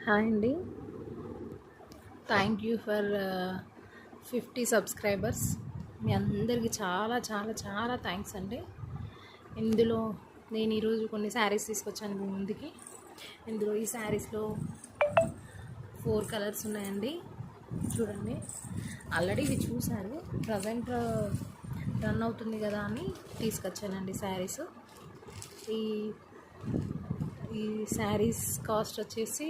Hi అండి. Thank you for 50 subscribers. మీ అందరికీ చాలా చాలా చాలా థ్యాంక్స్ అండి. ఇందులో నేను ఈరోజు కొన్ని శారీస్ తీసుకొచ్చాను మీ ముందుకి. ఇందులో ఈ శారీస్లో 4 కలర్స్ ఉన్నాయండి. చూడండి, ఆల్రెడీ ఇవి చూశారు, ప్రజెంట్ రన్ అవుతుంది కదా అని తీసుకొచ్చానండి శారీస్. ఈ శారీస్ కాస్ట్ వచ్చేసి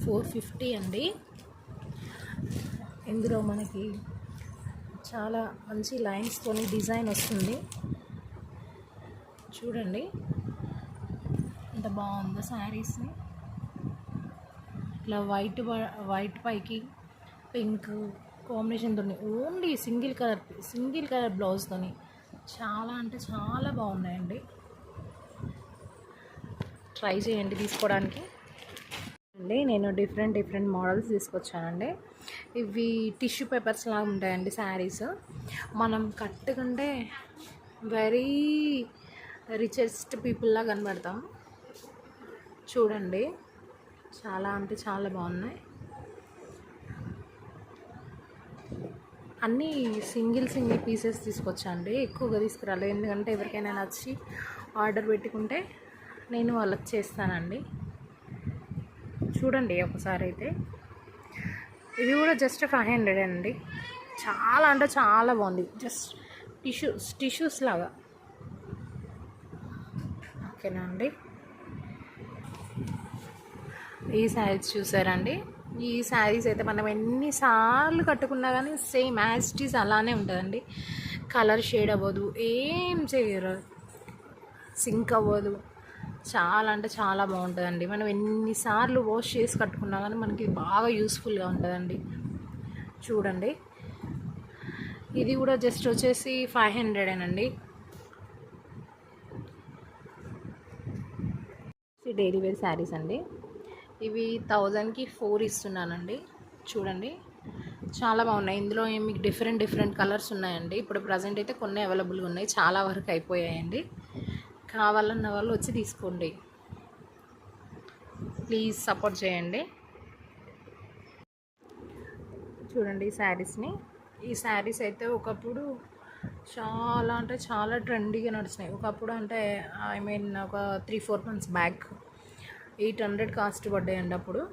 450 అండి. ఇందులో మనకి చాలా మంచి లైన్స్తో డిజైన్ వస్తుంది. చూడండి ఎంత బాగుందో శారీస్ని. ఇట్లా వైట్ పైకి పింక్ కాంబినేషన్తో ఓన్లీ సింగిల్ కలర్ బ్లౌజ్తో చాలా అంటే చాలా బాగున్నాయండి. ట్రై చేయండి తీసుకోవడానికి. నేను డిఫరెంట్ మోడల్స్ తీసుకొచ్చానండి. ఇవి టిష్యూ పేపర్స్ లాగా ఉంటాయండి శారీస్. మనం కట్టుకుంటే వెరీ రిచెస్ట్ పీపుల్లా కనబడతాం. చూడండి, చాలా అంటే చాలా బాగున్నాయి. అన్నీ సింగిల్ పీసెస్ తీసుకొచ్చాండి, ఎక్కువగా తీసుకురాలేదు. ఎందుకంటే ఎవరికైనా నచ్చి ఆర్డర్ పెట్టుకుంటే నేను వాళ్ళకి చేస్తానండి. చూడండి ఒకసారి అయితే. ఇవి కూడా జస్ట్ 500 అండి. చాలా అంటే చాలా బాగుంది. జస్ట్ టిష్యూస్ లాగా. ఓకేనా అండి. ఈ శారీస్ చూసారండి. ఈ శారీస్ అయితే మనం ఎన్నిసార్లు కట్టుకున్నా కానీ సేమ్ యాజ్ ఇట్ ఈజ్ అలానే ఉంటుందండి. కలర్ షేడ్ అవ్వదు, ఏం చేయరు, సింక్ అవ్వదు. చాలా అంటే చాలా బాగుంటుందండి. మనం ఎన్నిసార్లు వాష్ చేసి కట్టుకున్నా కానీ మనకి బాగా యూస్ఫుల్గా ఉంటుందండి. చూడండి, ఇది కూడా జస్ట్ వచ్చేసి 500 అండి. డైలీ వేర్ శారీస్ అండి. ఇవి 1000కి 4 ఇస్తున్నానండి. చూడండి, చాలా బాగున్నాయి. ఇందులో మీకు డిఫరెంట్ కలర్స్ ఉన్నాయండి. ఇప్పుడు ప్రజెంట్ అయితే కొన్ని అవైలబుల్గా ఉన్నాయి, చాలా వరకు అయిపోయాయండి. కావాలన్న వాళ్ళు వచ్చి తీసుకోండి. ప్లీజ్ సపోర్ట్ చేయండి. చూడండి ఈ శారీస్ అయితే ఒకప్పుడు చాలా అంటే చాలా ట్రెండీగా నడిచినాయి. ఒకప్పుడు అంటే ఒక 3-4 మంత్స్ బ్యాక్ 800 కాస్ట్ పడ్డాయండి అప్పుడు.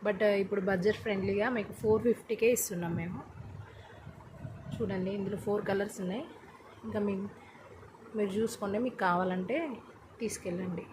బట్ ఇప్పుడు బడ్జెట్ ఫ్రెండ్లీగా మీకు 450కే ఇస్తున్నాం మేము. చూడండి, ఇందులో 4 కలర్స్ ఉన్నాయి. ఇంకా మీరు చూసుకోండి, మీకు కావాలంటే తీసుకెళ్ళండి.